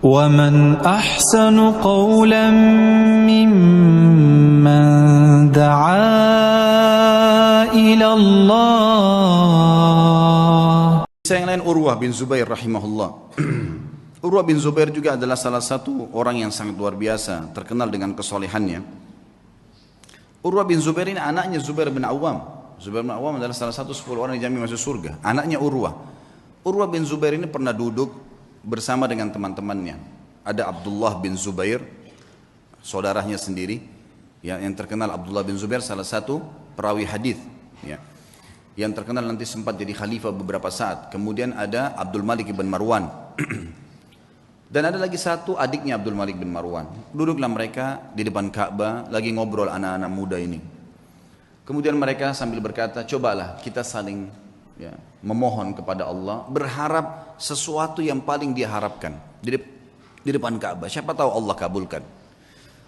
ومن أحسن قولا ممن دعا إلى الله. Yang lain Urwah bin Zubair rahimahullah. Urwah bin Zubair juga adalah salah satu orang yang sangat luar biasa, terkenal dengan kesolehannya. Urwah bin Zubair ini anaknya Zubair bin Awam. Zubair bin Awam adalah salah satu 10 orang yang dijamin masuk surga. Anaknya Urwah. Urwah bin Zubair ini pernah duduk bersama dengan teman-temannya. Ada Abdullah bin Zubair, saudaranya sendiri, yang terkenal. Abdullah bin Zubair salah satu perawi hadis, yang terkenal nanti sempat jadi khalifah beberapa saat. Kemudian ada Abdul Malik bin Marwan. Dan ada lagi satu adiknya Abdul Malik bin Marwan. Duduklah mereka di depan Ka'bah lagi ngobrol anak-anak muda ini. Kemudian mereka sambil berkata, cobalah kita saling memohon kepada Allah, berharap sesuatu yang paling dia harapkan di depan Ka'bah. Siapa tahu Allah kabulkan.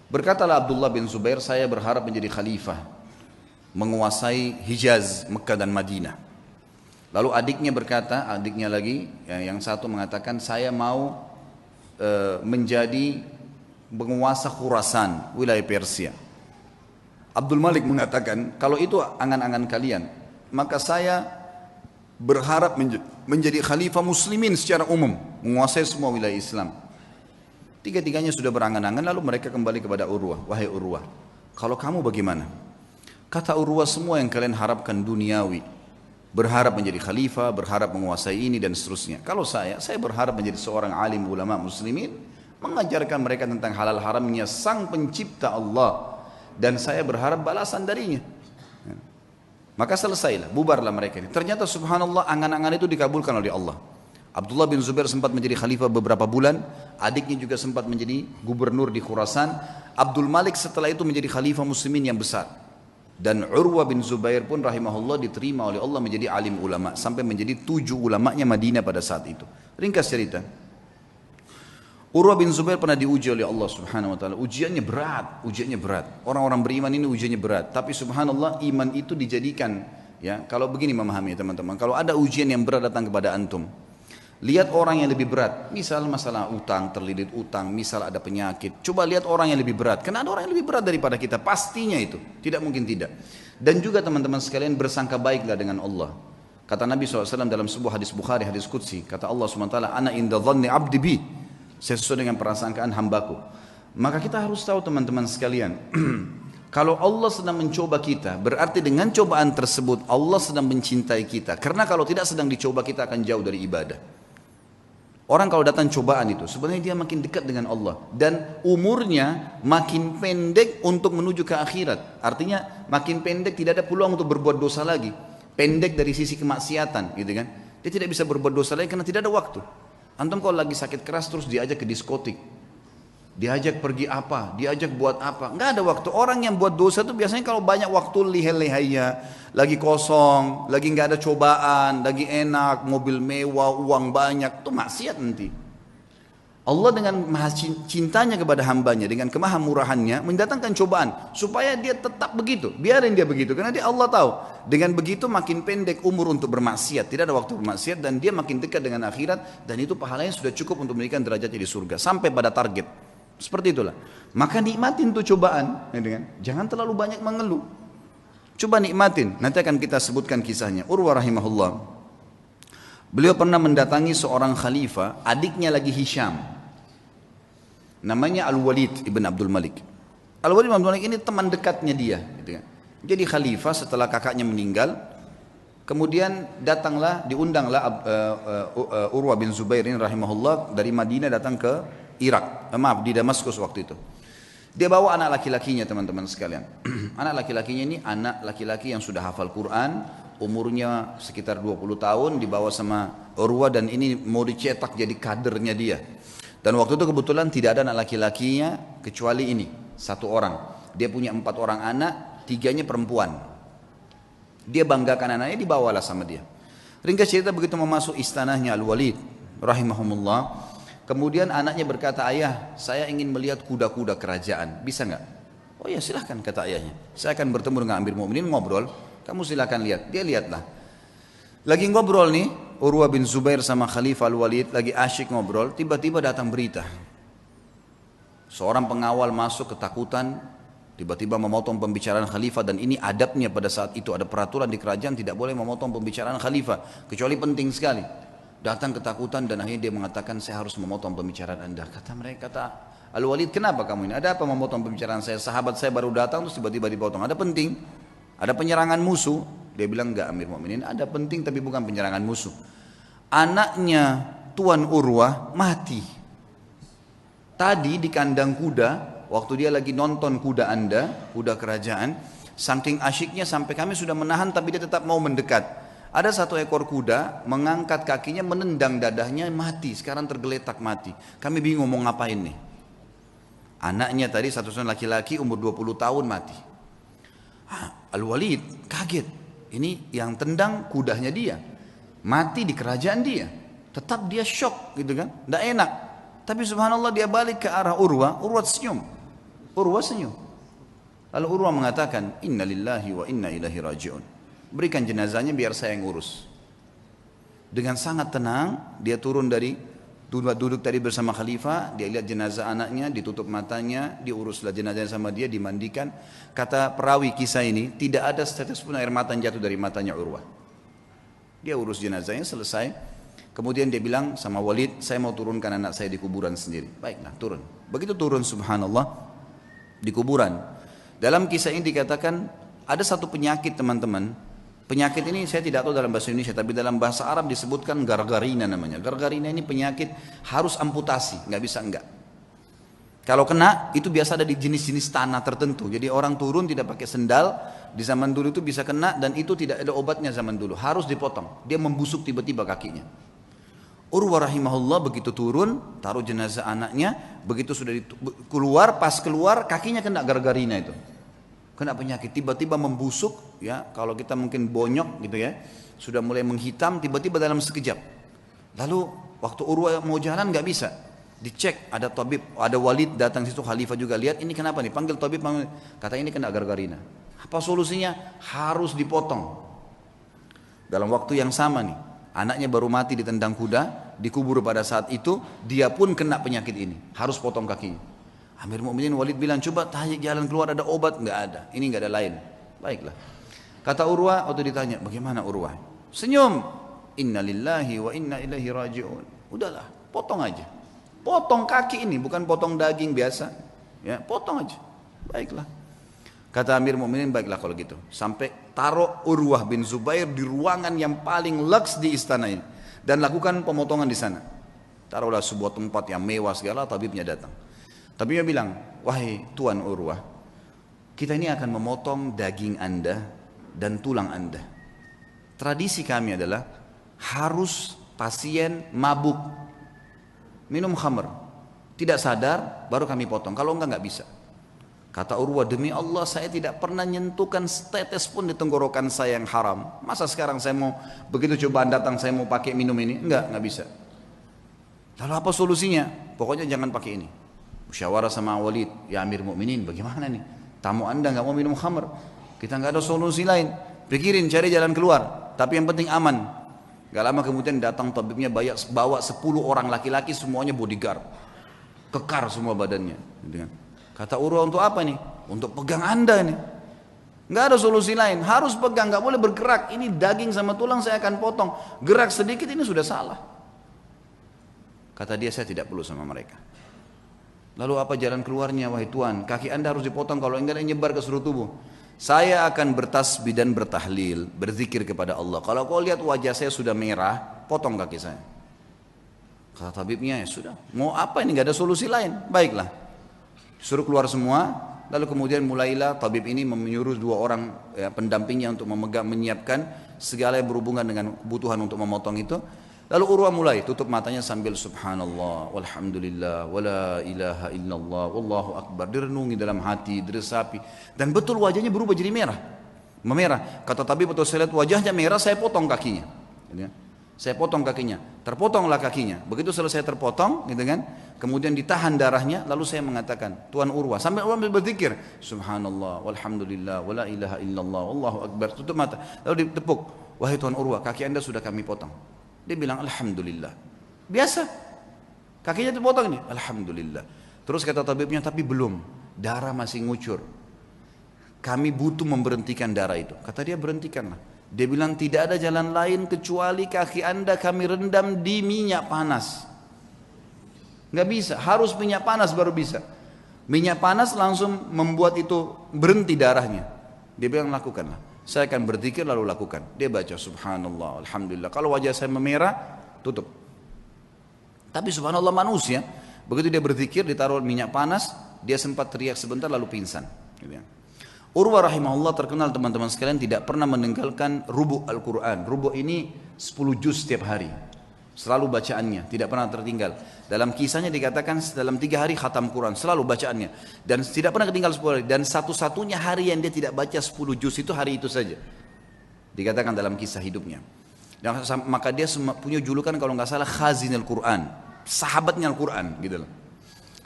Berkatalah Abdullah bin Zubair, saya berharap menjadi khalifah, menguasai Hijaz, Mekah dan Madinah. Lalu adiknya berkata, adiknya lagi, yang satu mengatakan, saya mau menjadi penguasa Khurasan, wilayah Persia. Abdul Malik mengatakan, kalau itu angan-angan kalian, maka saya berharap menjadi khalifah muslimin secara umum, menguasai semua wilayah Islam. Tiga-tiganya sudah berangan-angan, lalu mereka kembali kepada Urwah. Wahai Urwah, kalau kamu bagaimana? Kata Urwah, semua yang kalian harapkan duniawi, berharap menjadi khalifah, berharap menguasai ini dan seterusnya. Kalau saya berharap menjadi seorang alim ulama muslimin, mengajarkan mereka tentang halal haramnya sang pencipta Allah, dan saya berharap balasan darinya. Maka selesailah, bubarlah mereka ini. Ternyata subhanallah, angan-angan itu dikabulkan oleh Allah. Abdullah bin Zubair sempat menjadi khalifah beberapa bulan, adiknya juga sempat menjadi gubernur di Khurasan. Abdul Malik setelah itu menjadi khalifah muslimin yang besar. Dan Urwah bin Zubair pun rahimahullah diterima oleh Allah menjadi alim ulama, sampai menjadi 7 ulamanya Madinah pada saat itu. Ringkas cerita, Urwah bin Zubair pernah diuji oleh Allah subhanahu wa ta'ala. Ujiannya berat. Orang-orang beriman ini ujiannya berat. Tapi subhanallah, iman itu dijadikan, kalau begini memahami teman-teman. Kalau ada ujian yang berat datang kepada antum, lihat orang yang lebih berat. Misal masalah utang, terlilit utang. Misal ada penyakit. Coba lihat orang yang lebih berat. Karena ada orang yang lebih berat daripada kita. Pastinya itu. Tidak mungkin tidak. Dan juga teman-teman sekalian, bersangka baiklah dengan Allah. Kata Nabi SAW dalam sebuah hadis Bukhari, hadis Qudsi. Kata Allah SWT, Ana inda dhanni abdi bi. Saya sesuai dengan persangkaan hambaku. Maka kita harus tahu teman-teman sekalian, kalau Allah sedang mencoba kita, berarti dengan cobaan tersebut Allah sedang mencintai kita. Karena kalau tidak sedang dicoba, kita akan jauh dari ibadah. Orang kalau datang cobaan itu, sebenarnya dia makin dekat dengan Allah. Dan umurnya makin pendek untuk menuju ke akhirat. Artinya makin pendek, tidak ada peluang untuk berbuat dosa lagi. Pendek dari sisi kemaksiatan, gitu kan. Dia tidak bisa berbuat dosa lagi karena tidak ada waktu. Antum kalau lagi sakit keras terus diajak ke diskotik, diajak pergi apa, diajak buat apa, nggak ada waktu. Orang yang buat dosa itu biasanya kalau banyak waktu lihai-lihainya, lagi kosong, lagi nggak ada cobaan, lagi enak, mobil mewah, uang banyak, itu maksiat nanti. Allah dengan maha cintanya kepada hambanya, dengan kemahamurahannya mendatangkan cobaan supaya dia tetap begitu. Biarin dia begitu, karena dia Allah tahu dengan begitu makin pendek umur untuk bermaksiat, tidak ada waktu bermaksiat, dan dia makin dekat dengan akhirat, dan itu pahalanya sudah cukup untuk memberikan derajatnya di surga sampai pada target. Seperti itulah. Maka nikmatin tuh cobaan, jangan terlalu banyak mengeluh. Coba nikmatin. Nanti akan kita sebutkan kisahnya. Urwah rahimahullah, beliau pernah mendatangi seorang khalifah, adiknya lagi Hisham, namanya Al-Walid ibn Abdul Malik. Al-Walid ibn Abdul Malik ini teman dekatnya dia, Jadi khalifah setelah kakaknya meninggal. Kemudian diundanglah Urwah bin Zubair ini rahimahullah dari Madinah datang ke Irak, di Damaskus waktu itu. Dia bawa anak laki-lakinya teman-teman sekalian. Anak laki-lakinya ini anak laki-laki yang sudah hafal Quran, umurnya sekitar 20 tahun, dibawa sama Urwah, dan ini mau dicetak jadi kadernya dia. Dan waktu itu kebetulan tidak ada anak laki-lakinya kecuali ini, 1 orang. Dia punya 4 orang anak, 3-nya perempuan. Dia banggakan anaknya, dibawalah sama dia. Ringkas cerita, begitu memasuk istanahnya Al-Walid rahimahumullah, kemudian anaknya berkata, ayah, saya ingin melihat kuda-kuda kerajaan, bisa nggak? Oh ya silahkan, kata ayahnya. Saya akan bertemu dengan Amir Mu'minin, ngobrol, kamu silahkan lihat. Dia lihatlah. Lagi ngobrol nih, Urwah bin Zubair sama Khalifah Al-Walid lagi asyik ngobrol, tiba-tiba datang berita. Seorang pengawal masuk ketakutan, tiba-tiba memotong pembicaraan khalifah, dan ini adabnya pada saat itu, ada peraturan di kerajaan tidak boleh memotong pembicaraan khalifah kecuali penting sekali. Datang ketakutan dan akhirnya dia mengatakan, saya harus memotong pembicaraan Anda. Kata Al-Walid, kenapa kamu ini? Ada apa memotong pembicaraan saya? Sahabat saya baru datang terus tiba-tiba dipotong. Ada penting? Ada penyerangan musuh? Dia bilang, enggak Amir Mu'minin, ada penting tapi bukan penyerangan musuh. Anaknya Tuan Urwah mati tadi di kandang kuda, waktu dia lagi nonton kuda Anda, kuda kerajaan, saking asyiknya sampai kami sudah menahan tapi dia tetap mau mendekat. Ada satu ekor kuda mengangkat kakinya, menendang dadahnya, mati, sekarang tergeletak mati. Kami bingung mau ngapain nih. Anaknya tadi satu-satunya laki-laki umur 20 tahun mati. Al-Walid kaget, ini yang tendang kudanya dia, mati di kerajaan dia. Tetap dia shock gitu kan, tidak enak. Tapi subhanallah dia balik ke arah Urwah senyum. Urwah senyum. Lalu Urwah mengatakan, Inna lillahi wa inna ilahi raji'un. Berikan jenazahnya biar saya yang urus. Dengan sangat tenang, dia turun dari duduk tadi bersama khalifah, dia lihat jenazah anaknya, ditutup matanya, diuruslah jenazahnya sama dia, dimandikan. Kata perawi kisah ini, tidak ada setetes pun air mata yang jatuh dari matanya Urwah. Dia urus jenazahnya, selesai. Kemudian dia bilang sama Walid, saya mau turunkan anak saya di kuburan sendiri. Baiklah, turun. Begitu turun subhanallah di kuburan. Dalam kisah ini dikatakan ada satu penyakit teman-teman. Penyakit ini saya tidak tahu dalam bahasa Indonesia, tapi dalam bahasa Arab disebutkan gargarina namanya. Gargarina ini penyakit harus amputasi, nggak bisa enggak. Kalau kena itu biasa ada di jenis-jenis tanah tertentu. Jadi orang turun tidak pakai sendal. Di zaman dulu itu bisa kena dan itu tidak ada obatnya zaman dulu. Harus dipotong. Dia membusuk tiba-tiba kakinya. Urwah rahimahullah begitu turun, taruh jenazah anaknya, begitu sudah keluar, pas keluar kakinya kena gargarina itu. Kena penyakit, tiba-tiba membusuk, ya. Kalau kita mungkin bonyok gitu ya, sudah mulai menghitam, tiba-tiba dalam sekejap. Lalu waktu Urwah mau jalan nggak bisa, dicek ada tabib, ada Walid datang situ, khalifah juga lihat ini kenapa nih, panggil tabib, kata ini kena gargarina. Apa solusinya? Harus dipotong. Dalam waktu yang sama nih, anaknya baru mati ditendang kuda, dikubur pada saat itu, dia pun kena penyakit ini, harus potong kakinya. Amir Mu'minin Walid bilang, coba tanya jalan keluar, ada obat? Nggak ada, ini nggak ada lain. Baiklah. Kata Urwah, waktu ditanya, bagaimana Urwah? Senyum. Inna lillahi wa inna ilaihi raji'un. Udahlah, potong aja. Potong kaki ini, bukan potong daging biasa. Ya, potong aja. Baiklah. Kata Amir Mu'minin, baiklah kalau gitu. Sampai taruh Urwah bin Zubair di ruangan yang paling leks di istana ini. Dan lakukan pemotongan di sana. Taruhlah sebuah tempat yang mewah segala, tabibnya datang. Tabibnya bilang, wahai Tuan Urwah, kita ini akan memotong daging Anda dan tulang Anda. Tradisi kami adalah harus pasien mabuk, minum khamr, tidak sadar, baru kami potong. Kalau enggak bisa. Kata Urwah, demi Allah saya tidak pernah nyentuhkan setetes pun di tenggorokan saya yang haram. Masa sekarang saya mau, begitu cobaan datang saya mau pakai minum ini? Enggak bisa. Lalu apa solusinya? Pokoknya jangan pakai ini. Musyawarah sama Walid, ya Amir Mu'minin bagaimana nih? Tamu Anda enggak mau minum khamr. Kita enggak ada solusi lain. Pikirin cari jalan keluar. Tapi yang penting aman. Gak lama kemudian datang tabibnya bawa 10 orang laki-laki semuanya bodyguard. Kekar semua badannya. Kata Urwah, untuk apa nih? Untuk pegang Anda nih. Nggak ada solusi lain, harus pegang, nggak boleh bergerak. Ini daging sama tulang saya akan potong. Gerak sedikit ini sudah salah. Kata dia, saya tidak perlu sama mereka. Lalu apa jalan keluarnya, wahai Tuan? Kaki Anda harus dipotong, kalau enggak nyebar ke seluruh tubuh. Saya akan bertasbih dan bertahlil, berzikir kepada Allah. Kalau kau lihat wajah saya sudah merah, potong kaki saya. Kata tabibnya, ya sudah. Mau apa ini? Nggak ada solusi lain. Baiklah. Suruh keluar semua, lalu kemudian mulailah tabib ini menyuruh 2 orang ya, pendampingnya untuk menyiapkan segala yang berhubungan dengan kebutuhan untuk memotong itu. Lalu Urwah mulai tutup matanya sambil subhanallah, walhamdulillah, wala ilaha illallah, wallahu akbar. Direnungi dalam hati, diresapi. Dan betul wajahnya berubah jadi merah. Memerah. Kata tabib, betul saya lihat wajahnya merah, saya potong kakinya. Saya potong kakinya, terpotonglah kakinya. Begitu selesai terpotong, gitu kan? Kemudian ditahan darahnya, lalu saya mengatakan, Tuan Urwah, sambil Urwah berzikir, subhanallah, walhamdulillah, wala ilaha illallah, wallahu akbar. Tutup mata, lalu ditepuk, wahai Tuan Urwah, kaki Anda sudah kami potong. Dia bilang alhamdulillah. Biasa. Kakinya dipotong nih, alhamdulillah. Terus kata tabibnya, tapi belum, darah masih ngucur. Kami butuh memberhentikan darah itu. Kata dia, berhentikanlah. Dia bilang, tidak ada jalan lain kecuali kaki Anda kami rendam di minyak panas. Nggak bisa, harus minyak panas baru bisa. Minyak panas langsung membuat itu berhenti darahnya. Dia bilang, lakukanlah. Saya akan berzikir lalu lakukan. Dia baca subhanallah, alhamdulillah. Kalau wajah saya memerah, tutup. Tapi subhanallah manusia, begitu dia berzikir, ditaruh minyak panas, dia sempat teriak sebentar lalu pingsan. Urwah rahimahullah terkenal teman-teman sekalian tidak pernah meninggalkan rubu' Al-Quran. Rubu' ini 10 juz setiap hari. Selalu bacaannya, tidak pernah tertinggal. Dalam kisahnya dikatakan dalam 3 hari khatam Quran, selalu bacaannya. Dan tidak pernah ketinggal 10 hari. Dan satu-satunya hari yang dia tidak baca 10 juz itu hari itu saja. Dikatakan dalam kisah hidupnya. Dan maka dia punya julukan kalau nggak salah khazin Al-Quran. Sahabatnya Al-Quran gitu loh.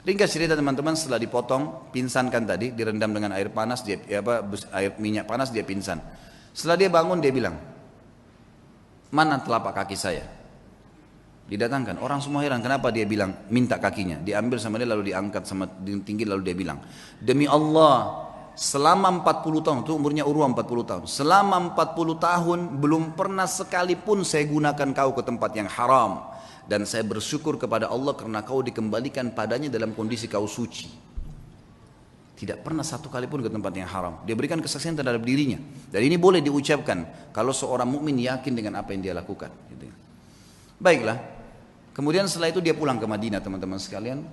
Ringkas cerita teman-teman, setelah dipotong, pingsankan tadi, direndam dengan air panas, air minyak panas, dia pingsan. Setelah dia bangun, dia bilang, mana telapak kaki saya? Didatangkan, orang semua heran, kenapa dia bilang, minta kakinya. Diambil sama dia lalu diangkat sama tinggi lalu dia bilang, demi Allah, selama 40 tahun, itu umurnya Urwah 40 tahun, selama 40 tahun belum pernah sekalipun saya gunakan kau ke tempat yang haram. Dan saya bersyukur kepada Allah karena kau dikembalikan padanya dalam kondisi kau suci. Tidak pernah satu kali pun ke tempat yang haram. Dia berikan kesaksian terhadap dirinya. Dan ini boleh diucapkan kalau seorang mukmin yakin dengan apa yang dia lakukan. Baiklah. Kemudian setelah itu dia pulang ke Madinah teman-teman sekalian.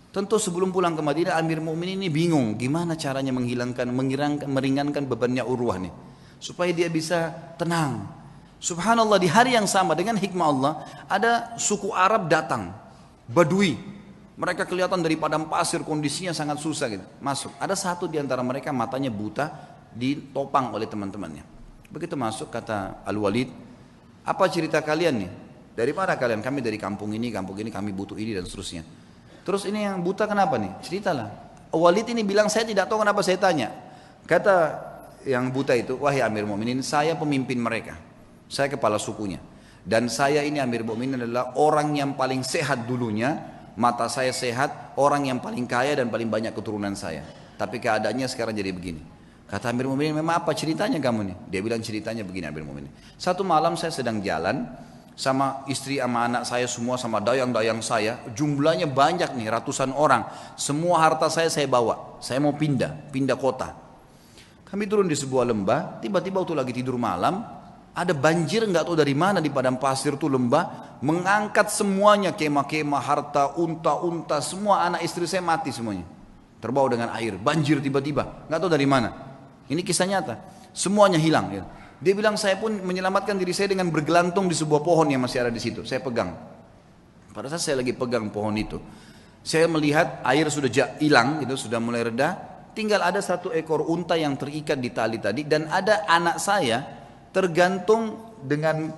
Tentu sebelum pulang ke Madinah Amir Mukminin ini bingung gimana caranya meringankan bebannya Urwah nih. Supaya dia bisa tenang. Subhanallah, di hari yang sama dengan hikmah Allah ada suku Arab datang, Badui. Mereka kelihatan dari padang pasir, kondisinya sangat susah gitu. Masuk, ada satu di antara mereka matanya buta, ditopang oleh teman-temannya. Begitu masuk kata Al-Walid, apa cerita kalian nih? Dari mana kalian? Kami dari kampung ini kami butuh ini dan seterusnya. Terus ini yang buta kenapa nih? Ceritalah. Walid ini bilang, saya tidak tahu kenapa saya tanya. Kata yang buta itu, wahai Amir Mu'minin, saya pemimpin mereka. Saya kepala sukunya. Dan saya ini Amir Mu'minin adalah orang yang paling sehat dulunya. Mata saya sehat, orang yang paling kaya dan paling banyak keturunan saya. Tapi keadaannya sekarang jadi begini. Kata Amir Mu'minin, memang apa ceritanya kamu nih? Dia bilang ceritanya begini Amir Mu'minin. Satu malam saya sedang jalan sama istri sama anak saya semua sama dayang-dayang saya. Jumlahnya banyak nih, ratusan orang. Semua harta saya bawa. Saya mau pindah kota. Kami turun di sebuah lembah, tiba-tiba waktu lagi tidur malam, ada banjir nggak tahu dari mana di padang pasir tuh lembah, mengangkat semuanya, kemah-kemah, harta, unta-unta, semua anak istri saya mati semuanya. Terbawa dengan air, banjir tiba-tiba, nggak tahu dari mana. Ini kisah nyata, semuanya hilang. Ya. Dia bilang saya pun menyelamatkan diri saya dengan bergelantung di sebuah pohon yang masih ada di situ. Saya pegang. Pada saat saya lagi pegang pohon itu, saya melihat air sudah hilang, gitu, sudah mulai reda. Tinggal ada satu ekor unta yang terikat di tali tadi dan ada anak saya tergantung dengan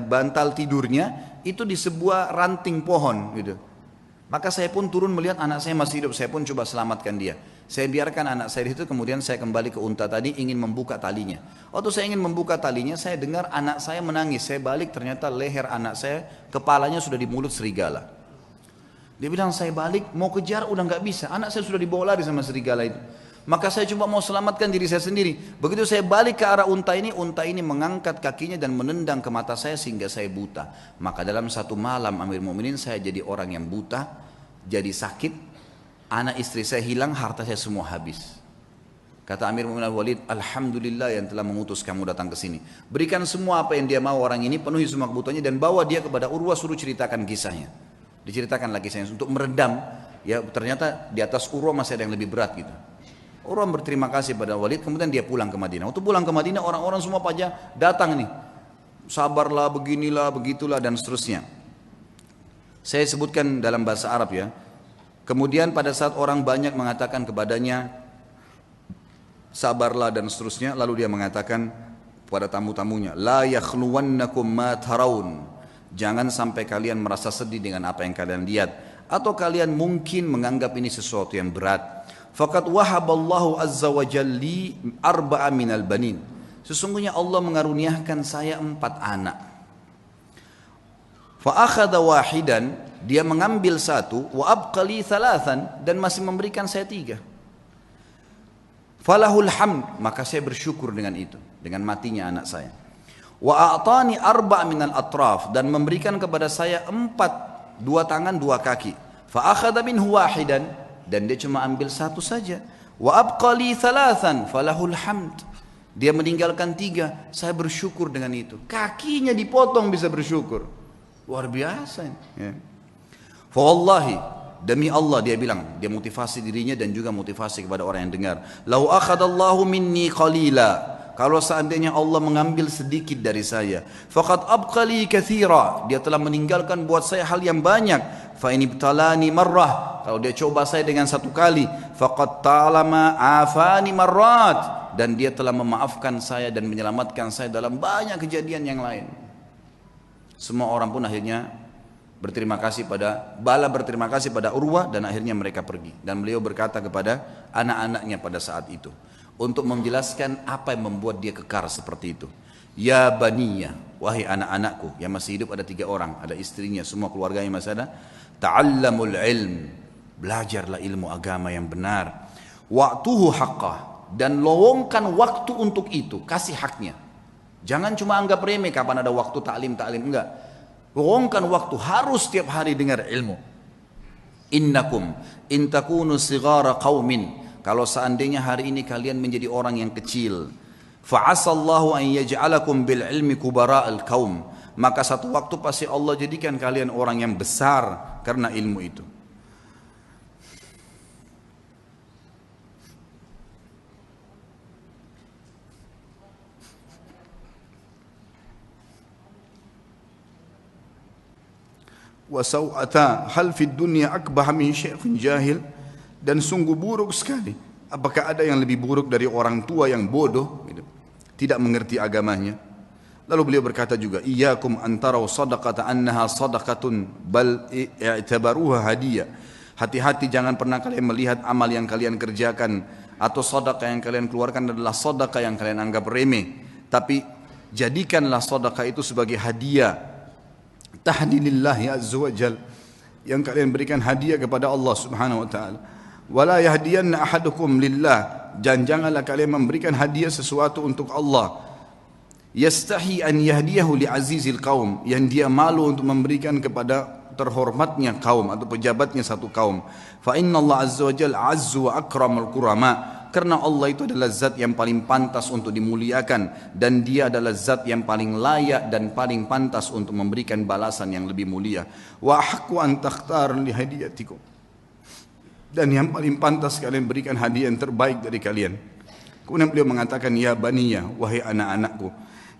bantal tidurnya itu di sebuah ranting pohon gitu. Maka saya pun turun melihat anak saya masih hidup, saya pun coba selamatkan dia. Saya biarkan anak saya itu, kemudian saya kembali ke unta tadi ingin membuka talinya. Waktu saya ingin membuka talinya, saya dengar anak saya menangis. Saya balik, ternyata leher anak saya, kepalanya sudah di mulut serigala. Dia bilang saya balik mau kejar udah nggak bisa, anak saya sudah dibawa lari sama serigala itu. Maka saya cuma mau selamatkan diri saya sendiri. Begitu saya balik ke arah unta ini mengangkat kakinya dan menendang ke mata saya sehingga saya buta. Maka dalam satu malam Amir Mu'minin saya jadi orang yang buta, jadi sakit, anak istri saya hilang, harta saya semua habis. Kata Amir Mu'minin Al-Walid, alhamdulillah yang telah mengutus kamu datang ke sini. Berikan semua apa yang dia mau orang ini, penuhi semua kebutuhannya dan bawa dia kepada Urwah, suruh ceritakan kisahnya. Diceritakan lagi kisahnya untuk meredam. Ya ternyata di atas Urwah masih ada yang lebih berat gitu. Urwah berterima kasih pada Walid, kemudian dia pulang ke Madinah. Waktu pulang ke Madinah, orang-orang semua pada datang nih. Sabarlah, beginilah, begitulah, dan seterusnya. Saya sebutkan dalam bahasa Arab ya. Kemudian pada saat orang banyak mengatakan kepadanya, sabarlah dan seterusnya, lalu dia mengatakan pada tamu-tamunya, la yakhluwannakum ma tarawun. Jangan sampai kalian merasa sedih dengan apa yang kalian lihat. Atau kalian mungkin menganggap ini sesuatu yang berat. Faqad wahaballahu azza wa jalli arba'a minal banin. Sesungguhnya Allah mengaruniakan saya 4 anak. Fa akhadha wahidan, dia mengambil satu, wa abqali thalathan, dan masih memberikan saya 3. Falahul hamd, maka saya bersyukur dengan itu, dengan matinya anak saya. Wa a'tani 4 minal atraf, dan memberikan kepada saya 4, 2 tangan 2 kaki. Fa akhadha minhu wahidan, dan dia cuma ambil 1 saja. Wa abqali thalathan, falahul hamd, dia meninggalkan 3, saya bersyukur dengan itu. Kakinya dipotong bisa bersyukur, luar biasa ya. Fa wallahi, demi Allah, dia bilang, dia motivasi dirinya dan juga motivasi kepada orang yang dengar. Lau akhadallahu minni qalila, kalau seandainya Allah mengambil sedikit dari saya, faqad abqali katsira, dia telah meninggalkan buat saya hal yang banyak. Fa in ibtalani marrah, kalau dia coba saya dengan 1 kali, faqad talama afani marrat, dan dia telah memaafkan saya dan menyelamatkan saya dalam banyak kejadian yang lain. Semua orang pun akhirnya berterima kasih pada Urwah, dan akhirnya mereka pergi. Dan beliau berkata kepada anak-anaknya pada saat itu untuk menjelaskan apa yang membuat dia kekar seperti itu. Ya baniya, wahai anak-anakku, yang masih hidup ada 3 orang, ada istrinya, semua keluarganya masih ada. Ta'allamul ilm, belajarlah ilmu agama yang benar. Wa'tuhu haqqah, dan lowongkan waktu untuk itu, kasih haknya. Jangan cuma anggap remeh kapan ada waktu ta'lim, enggak. Lowongkan waktu, harus setiap hari dengar ilmu. Innakum in takunu sighara qaumin, kalau seandainya hari ini kalian menjadi orang yang kecil, fa'asallahu an yaj'alakum bil ilmi kubara'al qaum, maka satu waktu pasti Allah jadikan kalian orang yang besar karena ilmu itu. Wa saw'ata hal fid dunya akbah min syaikhin jahil, dan sungguh buruk sekali, apakah ada yang lebih buruk dari orang tua yang bodoh, tidak mengerti agamanya. Lalu beliau berkata juga, iyyakum antaraw sadaqata annaha sadaqatun bal i'tabaruha hadiyah. Hati-hati, jangan pernah kalian melihat amal yang kalian kerjakan atau sedekah yang kalian keluarkan adalah sedekah yang kalian anggap remeh, tapi jadikanlah sedekah itu sebagai hadiah, tahdilillahi azza wajal, yang kalian berikan hadiah kepada Allah Subhanahu wa taala. Wala yahdiyanna ahadukum lillah, dan janganlah kalian memberikan hadiah sesuatu untuk Allah. Yastahi an yahdiyahu li azizil qaum, yang dia malu untuk memberikan kepada terhormatnya kaum atau pejabatnya satu kaum. Fa inna Allah azza wa jalla azzu wa akramul kurama, karena Allah itu adalah zat yang paling pantas untuk dimuliakan, dan dia adalah zat yang paling layak dan paling pantas untuk memberikan balasan yang lebih mulia. Wa haqqu an takhtar li hadiyatikum, dan yang paling pantas kalian berikan hadiah yang terbaik dari kalian. Kemudian beliau mengatakan, ya baniya, wahai anak-anakku,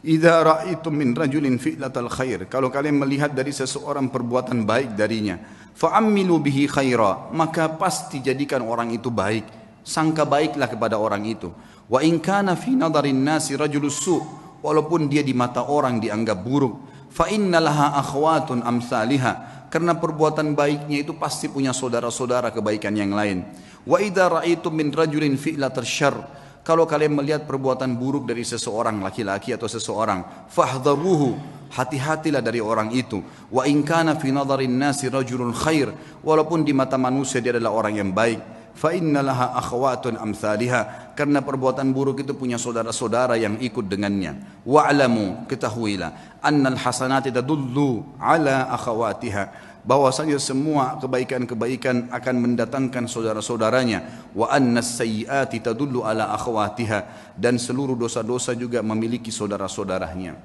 idza ra'aitum min rajulin fi'latal khair, kalau kalian melihat dari seseorang perbuatan baik darinya, fa'ammilu bihi khaira, maka pasti jadikan orang itu baik, sangka baiklah kepada orang itu. Wa in kana fi nadarin nasi rajulus su', walaupun dia di mata orang dianggap buruk, fa innalaha akhwatun amsalihah, karena perbuatan baiknya itu pasti punya saudara-saudara kebaikan yang lain. Wa idza ra'aitum min rajulin fi'latal syarr, kalau kalian melihat perbuatan buruk dari seseorang, laki-laki atau seseorang, fahdharuhu, hati-hatilah dari orang itu. Wa in kana fi nadharin nasi rajulun khair, walaupun di mata manusia dia adalah orang yang baik, fa innalaha akhwatun amsalihah, karena perbuatan buruk itu punya saudara-saudara yang ikut dengannya. Wa'lamu, ketahuilah, annal hasanati tadullu ala akhawatiha, bahwasanya semua kebaikan-kebaikan akan mendatangkan saudara-saudaranya. Wa annas sayyiati tadullu ala akhawatiha, dan seluruh dosa-dosa juga memiliki saudara-saudaranya.